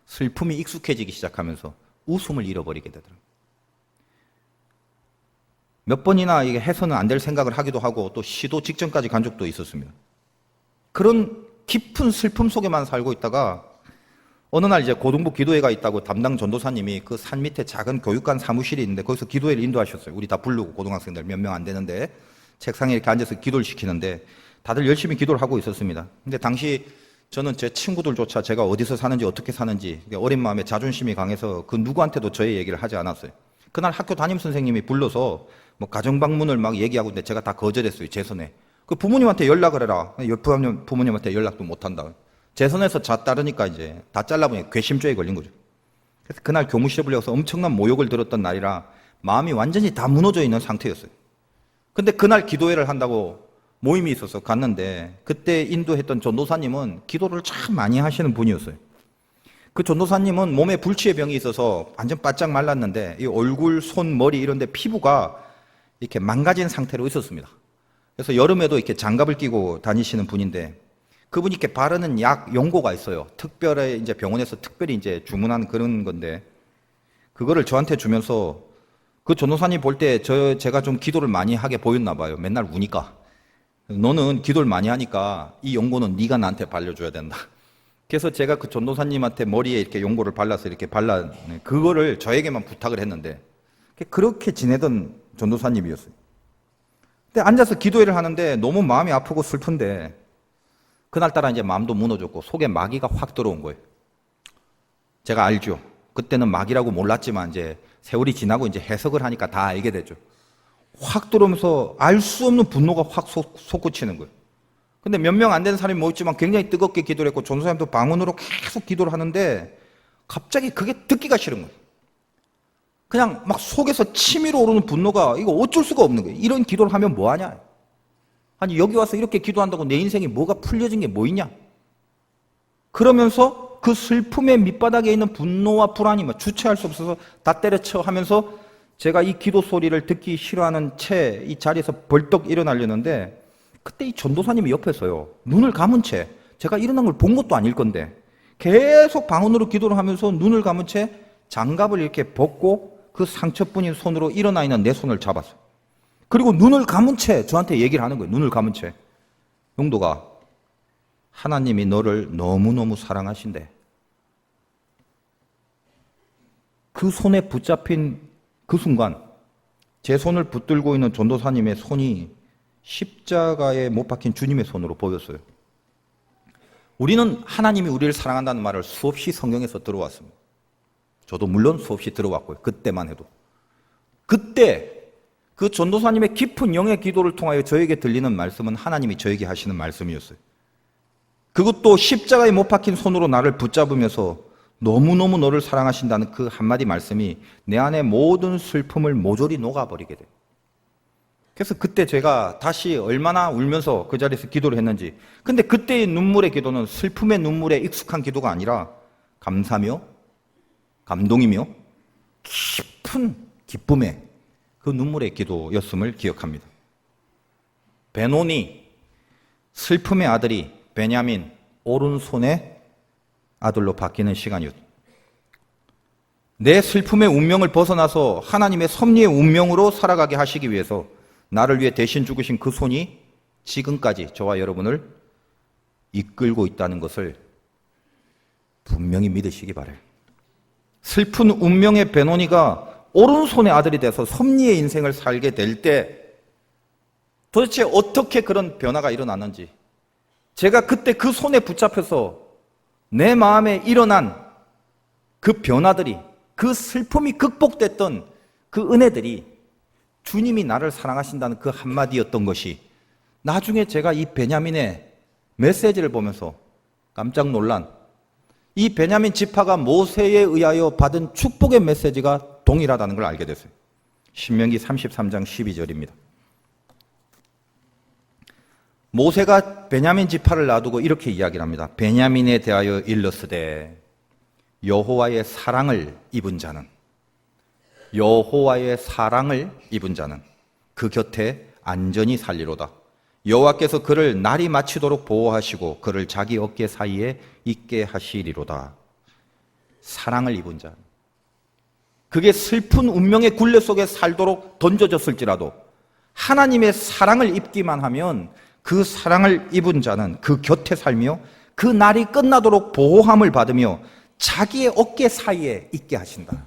슬픔이 익숙해지기 시작하면서 웃음을 잃어버리게 되더라고요. 몇 번이나 이게 해서는 안 될 생각을 하기도 하고 또 시도 직전까지 간 적도 있었습니다. 그런 깊은 슬픔 속에만 살고 있다가 어느 날 이제 고등부 기도회가 있다고 담당 전도사님이 그 산 밑에 작은 교육관 사무실이 있는데 거기서 기도회를 인도하셨어요. 우리 다 부르고 고등학생들 몇 명 안 되는데 책상에 이렇게 앉아서 기도를 시키는데 다들 열심히 기도를 하고 있었습니다. 근데 당시 저는 제 친구들조차 제가 어디서 사는지 어떻게 사는지 어린 마음에 자존심이 강해서 그 누구한테도 저의 얘기를 하지 않았어요. 그날 학교 담임 선생님이 불러서 뭐 가정 방문을 막 얘기하고 있는데 제가 다 거절했어요. 제 손에. 그 부모님한테 연락을 해라. 부모님한테 연락도 못 한다. 제 손에서 자 따르니까 이제 다 잘라보니 괘씸죄에 걸린 거죠. 그래서 그날 교무실에 불려서 엄청난 모욕을 들었던 날이라 마음이 완전히 다 무너져 있는 상태였어요. 근데 그날 기도회를 한다고 모임이 있어서 갔는데 그때 인도했던 전도사님은 기도를 참 많이 하시는 분이었어요. 그 전도사님은 몸에 불치의 병이 있어서 완전 바짝 말랐는데 이 얼굴, 손, 머리 이런 데 피부가 이렇게 망가진 상태로 있었습니다. 그래서 여름에도 이렇게 장갑을 끼고 다니시는 분인데 그분이 이렇게 바르는 약 연고가 있어요. 특별히 이제 병원에서 특별히 이제 주문한 그런 건데 그거를 저한테 주면서 그 전도사님 볼 때 제가 좀 기도를 많이 하게 보였나 봐요. 맨날 우니까. 너는 기도를 많이 하니까 이 연고는 네가 나한테 발려줘야 된다. 그래서 제가 그 전도사님한테 머리에 이렇게 연고를 발라서 이렇게 그거를 저에게만 부탁을 했는데 그렇게 지내던 전도사님이었어요. 근데 앉아서 기도회를 하는데 너무 마음이 아프고 슬픈데 그날따라 이제 마음도 무너졌고 속에 마귀가 확 들어온 거예요. 제가 알죠. 그때는 마귀라고 몰랐지만 이제 세월이 지나고 이제 해석을 하니까 다 알게 되죠. 확 들어오면서 알 수 없는 분노가 확 솟구치는 거예요. 근데 몇 명 안 되는 사람이 모였지만 굉장히 뜨겁게 기도를 했고 전도사님도 방언으로 계속 기도를 하는데 갑자기 그게 듣기가 싫은 거예요. 그냥 막 속에서 치밀어 오르는 분노가 이거 어쩔 수가 없는 거예요. 이런 기도를 하면 뭐하냐. 아니 여기 와서 이렇게 기도한다고 내 인생에 뭐가 풀려진 게 뭐 있냐. 그러면서 그 슬픔의 밑바닥에 있는 분노와 불안이 막 주체할 수 없어서 다 때려쳐 하면서 제가 이 기도 소리를 듣기 싫어하는 채 이 자리에서 벌떡 일어나려는데 그때 이 전도사님이 옆에서요. 눈을 감은 채 제가 일어난 걸 본 것도 아닐 건데 계속 방언으로 기도를 하면서 눈을 감은 채 장갑을 이렇게 벗고 그 상처뿐인 손으로 일어나 있는 내 손을 잡았어요. 그리고 눈을 감은 채 저한테 얘기를 하는 거예요. 눈을 감은 채. 용도가 하나님이 너를 너무너무 사랑하신대. 그 손에 붙잡힌 그 순간 제 손을 붙들고 있는 전도사님의 손이 십자가에 못 박힌 주님의 손으로 보였어요. 우리는 하나님이 우리를 사랑한다는 말을 수없이 성경에서 들어왔습니다. 저도 물론 수없이 들어왔고요. 그때만 해도. 그때 그 전도사님의 깊은 영의 기도를 통하여 저에게 들리는 말씀은 하나님이 저에게 하시는 말씀이었어요. 그것도 십자가에 못 박힌 손으로 나를 붙잡으면서 너무너무 너를 사랑하신다는 그 한마디 말씀이 내 안에 모든 슬픔을 모조리 녹아버리게 돼요. 그래서 그때 제가 다시 얼마나 울면서 그 자리에서 기도를 했는지. 근데 그때의 눈물의 기도는 슬픔의 눈물에 익숙한 기도가 아니라 감사며 감동이며 깊은 기쁨의 그 눈물의 기도였음을 기억합니다. 베노니, 슬픔의 아들이 베냐민, 오른손의 아들로 바뀌는 시간이었다. 내 슬픔의 운명을 벗어나서 하나님의 섭리의 운명으로 살아가게 하시기 위해서 나를 위해 대신 죽으신 그 손이 지금까지 저와 여러분을 이끌고 있다는 것을 분명히 믿으시기 바라요. 슬픈 운명의 베노니가 오른손의 아들이 돼서 섭리의 인생을 살게 될 때 도대체 어떻게 그런 변화가 일어났는지 제가 그때 그 손에 붙잡혀서 내 마음에 일어난 그 변화들이 그 슬픔이 극복됐던 그 은혜들이 주님이 나를 사랑하신다는 그 한마디였던 것이 나중에 제가 이 베냐민의 메시지를 보면서 깜짝 놀란 이 베냐민 지파가 모세에 의하여 받은 축복의 메시지가 동일하다는 걸 알게 됐어요. 신명기 33장 12절입니다. 모세가 베냐민 지파를 놔두고 이렇게 이야기를 합니다. 베냐민에 대하여 일렀으되 여호와의 사랑을 입은 자는 그 곁에 안전히 살리로다. 여호와께서 그를 날이 마치도록 보호하시고 그를 자기 어깨 사이에 있게 하시리로다. 사랑을 입은 자. 그게 슬픈 운명의 굴레 속에 살도록 던져졌을지라도 하나님의 사랑을 입기만 하면 그 사랑을 입은 자는 그 곁에 살며 그 날이 끝나도록 보호함을 받으며 자기의 어깨 사이에 있게 하신다.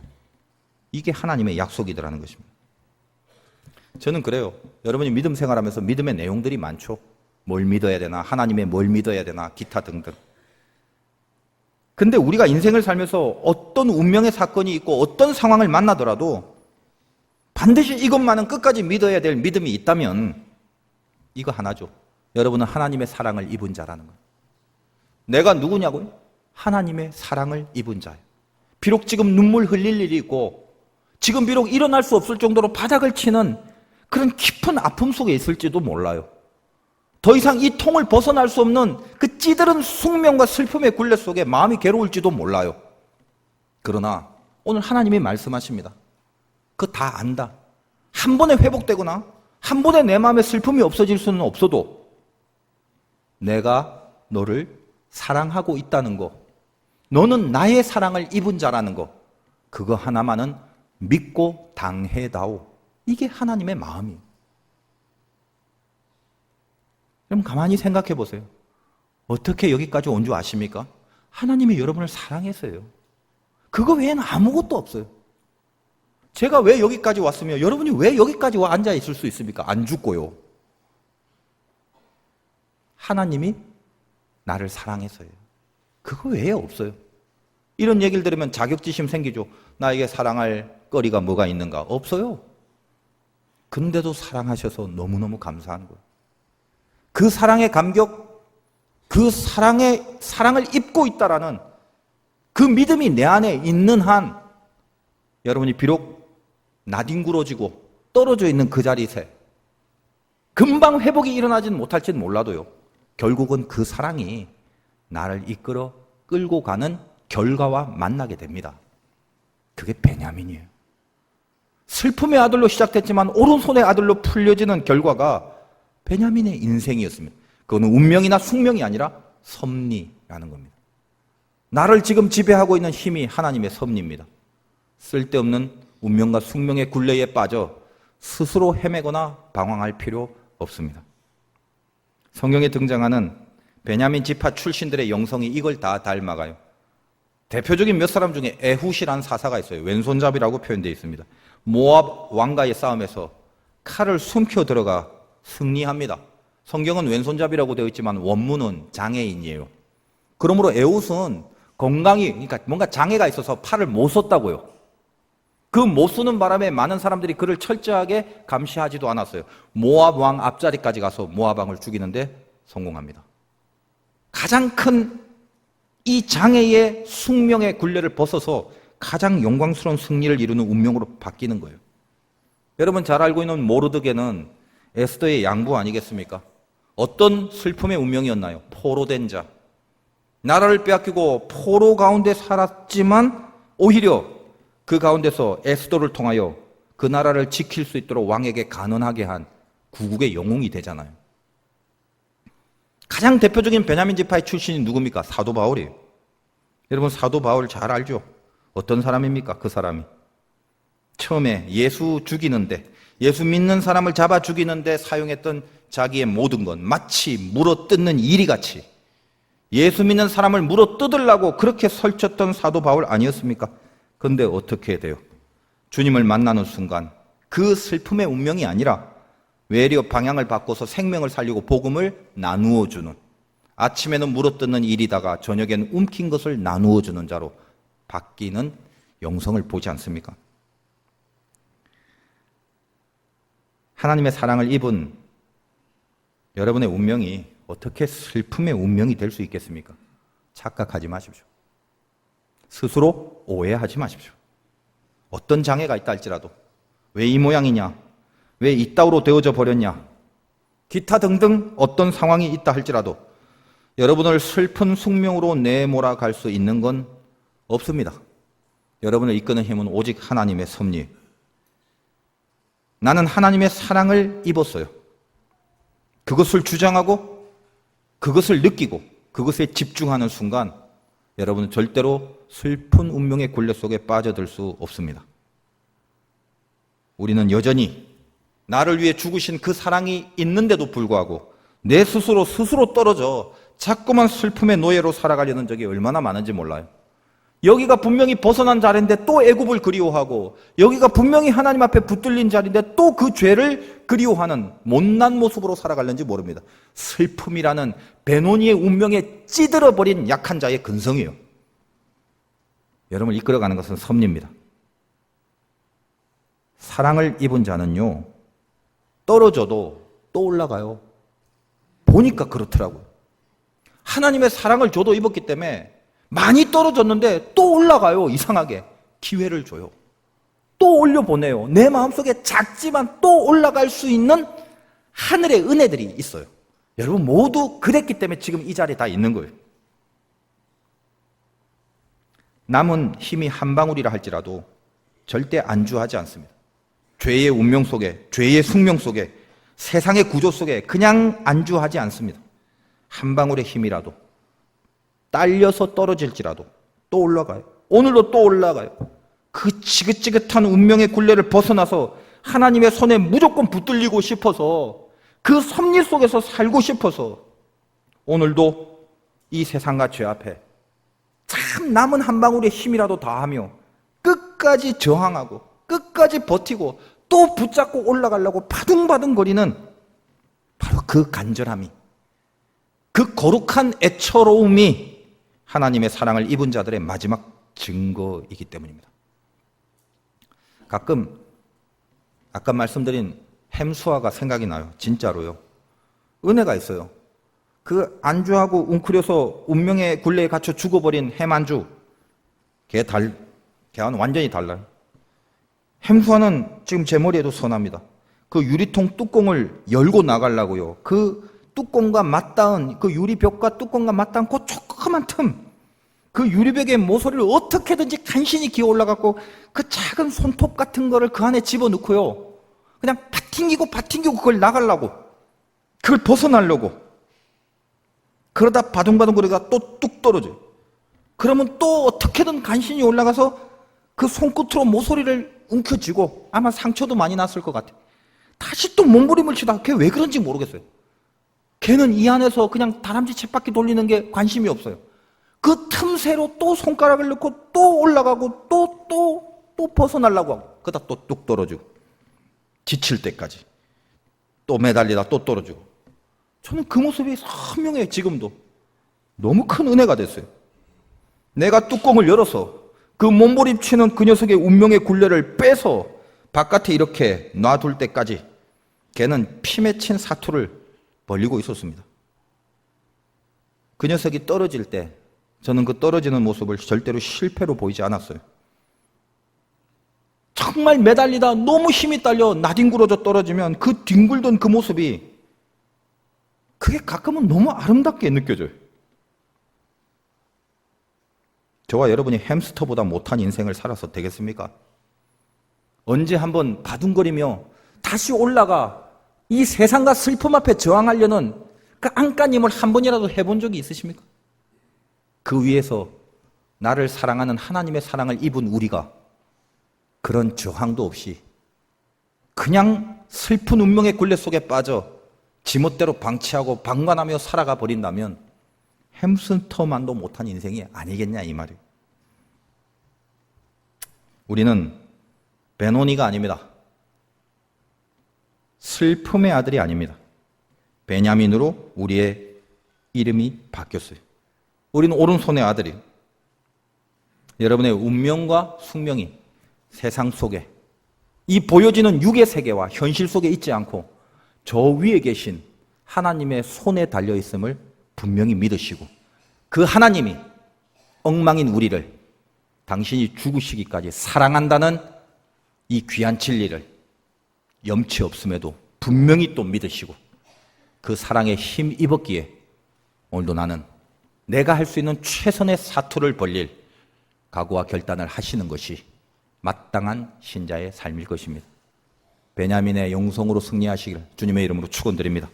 이게 하나님의 약속이더라는 것입니다. 저는 그래요. 여러분이 믿음 생활하면서 믿음의 내용들이 많죠. 뭘 믿어야 되나, 하나님의 뭘 믿어야 되나, 기타 등등. 근데 우리가 인생을 살면서 어떤 운명의 사건이 있고 어떤 상황을 만나더라도 반드시 이것만은 끝까지 믿어야 될 믿음이 있다면 이거 하나죠. 여러분은 하나님의 사랑을 입은 자라는 거예요. 내가 누구냐고요? 하나님의 사랑을 입은 자예요. 비록 지금 눈물 흘릴 일이 있고 지금 비록 일어날 수 없을 정도로 바닥을 치는 그런 깊은 아픔 속에 있을지도 몰라요. 더 이상 이 통을 벗어날 수 없는 그 찌들은 숙명과 슬픔의 굴레 속에 마음이 괴로울지도 몰라요. 그러나 오늘 하나님이 말씀하십니다. 그거 다 안다. 한 번에 회복되거나 한 번에 내 마음의 슬픔이 없어질 수는 없어도 내가 너를 사랑하고 있다는 거, 너는 나의 사랑을 입은 자라는 거, 그거 하나만은 믿고 당해다오. 이게 하나님의 마음이에요. 그럼 가만히 생각해 보세요. 어떻게 여기까지 온 줄 아십니까? 하나님이 여러분을 사랑해서요. 그거 외에는 아무것도 없어요. 제가 왜 여기까지 왔으며 여러분이 왜 여기까지 와 앉아 있을 수 있습니까? 안 죽고요. 하나님이 나를 사랑해서요. 그거 외에 없어요. 이런 얘기를 들으면 자격지심 생기죠. 나에게 사랑할 거리가 뭐가 있는가? 없어요. 근데도 사랑하셔서 너무너무 감사한 거예요. 그 사랑의 감격, 그 사랑을 입고 있다라는 그 믿음이 내 안에 있는 한 여러분이 비록 나뒹굴어지고 떨어져 있는 그 자리에 금방 회복이 일어나지는 못할지는 몰라도요. 결국은 그 사랑이 나를 이끌어 끌고 가는 결과와 만나게 됩니다. 그게 베냐민이에요. 슬픔의 아들로 시작됐지만 오른손의 아들로 풀려지는 결과가 베냐민의 인생이었습니다. 그거는 운명이나 숙명이 아니라 섭리라는 겁니다. 나를 지금 지배하고 있는 힘이 하나님의 섭리입니다. 쓸데없는 운명과 숙명의 굴레에 빠져 스스로 헤매거나 방황할 필요 없습니다. 성경에 등장하는 베냐민 지파 출신들의 영성이 이걸 다 닮아가요. 대표적인 몇 사람 중에 에훗이라는 사사가 있어요. 왼손잡이라고 표현되어 있습니다. 모압 왕가의 싸움에서 칼을 숨겨 들어가 승리합니다. 성경은 왼손잡이라고 되어 있지만 원문은 장애인이에요. 그러므로 에훗은 건강이, 그러니까 뭔가 장애가 있어서 팔을 못 썼다고요. 그 못 쓰는 바람에 많은 사람들이 그를 철저하게 감시하지도 않았어요. 모압 왕 앞자리까지 가서 모압 왕을 죽이는데 성공합니다. 가장 큰 이 장애의 숙명의 굴레를 벗어서 가장 영광스러운 승리를 이루는 운명으로 바뀌는 거예요. 여러분 잘 알고 있는 모르드게는 에스더의 양부 아니겠습니까? 어떤 슬픔의 운명이었나요? 포로된 자. 나라를 빼앗기고 포로 가운데 살았지만 오히려 그 가운데서 에스더를 통하여 그 나라를 지킬 수 있도록 왕에게 간언하게 한 구국의 영웅이 되잖아요. 가장 대표적인 베냐민 지파의 출신이 누굽니까? 사도 바울이에요. 여러분 사도 바울 잘 알죠? 어떤 사람입니까? 그 사람이 처음에 예수 죽이는데, 예수 믿는 사람을 잡아 죽이는데 사용했던 자기의 모든 건 마치 물어뜯는 이리같이 예수 믿는 사람을 물어뜯으려고 그렇게 설쳤던 사도 바울 아니었습니까? 그런데 어떻게 돼요? 주님을 만나는 순간 그 슬픔의 운명이 아니라 외려 방향을 바꿔서 생명을 살리고 복음을 나누어 주는, 아침에는 물어뜯는 일이다가 저녁에는 움킨 것을 나누어 주는 자로 바뀌는 영성을 보지 않습니까? 하나님의 사랑을 입은 여러분의 운명이 어떻게 슬픔의 운명이 될 수 있겠습니까? 착각하지 마십시오. 스스로 오해하지 마십시오. 어떤 장애가 있다 할지라도 왜 이 모양이냐? 왜 이따위로 되어져 버렸냐? 기타 등등 어떤 상황이 있다 할지라도 여러분을 슬픈 숙명으로 내몰아갈 수 있는 건 없습니다. 여러분을 이끄는 힘은 오직 하나님의 섭리. 나는 하나님의 사랑을 입었어요. 그것을 주장하고 그것을 느끼고 그것에 집중하는 순간 여러분은 절대로 슬픈 운명의 굴레 속에 빠져들 수 없습니다. 우리는 여전히 나를 위해 죽으신 그 사랑이 있는데도 불구하고 내 스스로 떨어져 자꾸만 슬픔의 노예로 살아가려는 적이 얼마나 많은지 몰라요. 여기가 분명히 벗어난 자리인데 또 애굽을 그리워하고 여기가 분명히 하나님 앞에 붙들린 자리인데 또 그 죄를 그리워하는 못난 모습으로 살아가는지 모릅니다. 슬픔이라는 베노니의 운명에 찌들어버린 약한 자의 근성이에요. 여러분을 이끌어가는 것은 섭리입니다. 사랑을 입은 자는요, 떨어져도 또 올라가요. 보니까 그렇더라고요. 하나님의 사랑을 저도 입었기 때문에 많이 떨어졌는데 또 올라가요. 이상하게 기회를 줘요. 또 올려보내요. 내 마음속에 작지만 또 올라갈 수 있는 하늘의 은혜들이 있어요. 여러분 모두 그랬기 때문에 지금 이 자리에 다 있는 거예요. 남은 힘이 한 방울이라 할지라도 절대 안주하지 않습니다. 죄의 운명 속에, 죄의 숙명 속에, 세상의 구조 속에 그냥 안주하지 않습니다. 한 방울의 힘이라도 딸려서 떨어질지라도 또 올라가요. 오늘도 또 올라가요. 그 지긋지긋한 운명의 굴레를 벗어나서 하나님의 손에 무조건 붙들리고 싶어서 그 섭리 속에서 살고 싶어서 오늘도 이 세상과 죄 앞에 참 남은 한 방울의 힘이라도 다하며 끝까지 저항하고 끝까지 버티고 또 붙잡고 올라가려고 바둥바둥거리는 바로 그 간절함이, 그 거룩한 애처로움이 하나님의 사랑을 입은 자들의 마지막 증거이기 때문입니다. 가끔 아까 말씀드린 햄수아가 생각이 나요. 진짜로요. 은혜가 있어요. 그 안주하고 웅크려서 운명의 굴레에 갇혀 죽어버린 햄안주, 걔와는 완전히 달라요. 햄수아는 지금 제 머리에도 선합니다. 그 유리통 뚜껑을 열고 나가려고요. 그 뚜껑과 맞닿은, 그 유리벽과 뚜껑과 맞닿은 그 조그만 틈, 그 유리벽의 모서리를 어떻게든지 간신히 기어 올라가고 그 작은 손톱 같은 거를 그 안에 집어넣고요. 그냥 바튕기고 그걸 나가려고, 그걸 벗어나려고. 그러다 바둥바둥 거리가 또 뚝 떨어져요. 그러면 또 어떻게든 간신히 올라가서 그 손끝으로 모서리를 움켜쥐고 아마 상처도 많이 났을 것 같아요. 다시 또 몸부림을 치다가 걔 왜 그런지 모르겠어요. 걔는 이 안에서 그냥 다람쥐 쳇바퀴 돌리는 게 관심이 없어요. 그 틈새로 또 손가락을 넣고 또 올라가고 또 벗어나려고 하고 그러다 또 뚝 떨어지고 지칠 때까지 또 매달리다 또 떨어지고. 저는 그 모습이 선명해요. 지금도 너무 큰 은혜가 됐어요. 내가 뚜껑을 열어서 그 몸부림치는 그 녀석의 운명의 굴레를 빼서 바깥에 이렇게 놔둘 때까지 걔는 피 맺힌 사투를 벌리고 있었습니다. 그 녀석이 떨어질 때 저는 그 떨어지는 모습을 절대로 실패로 보이지 않았어요. 정말 매달리다 너무 힘이 딸려 나뒹굴어져 떨어지면 그 뒹굴던 그 모습이 그게 가끔은 너무 아름답게 느껴져요. 저와 여러분이 햄스터보다 못한 인생을 살아서 되겠습니까? 언제 한번 바둥거리며 다시 올라가 이 세상과 슬픔 앞에 저항하려는 그 안간힘을 한 번이라도 해본 적이 있으십니까? 그 위에서 나를 사랑하는 하나님의 사랑을 입은 우리가 그런 저항도 없이 그냥 슬픈 운명의 굴레 속에 빠져 지멋대로 방치하고 방관하며 살아가 버린다면 햄스터만도 못한 인생이 아니겠냐 이 말이에요. 우리는 베노니가 아닙니다. 슬픔의 아들이 아닙니다. 베냐민으로 우리의 이름이 바뀌었어요. 우리는 오른손의 아들이. 여러분의 운명과 숙명이 세상 속에 이 보여지는 육의 세계와 현실 속에 있지 않고 저 위에 계신 하나님의 손에 달려 있음을 분명히 믿으시고, 그 하나님이 엉망인 우리를 당신이 죽으시기까지 사랑한다는 이 귀한 진리를 염치 없음에도 분명히 또 믿으시고, 그 사랑에 힘 입었기에 오늘도 나는 내가 할 수 있는 최선의 사투를 벌릴 각오와 결단을 하시는 것이 마땅한 신자의 삶일 것입니다. 베냐민의 영성으로 승리하시길 주님의 이름으로 축원드립니다.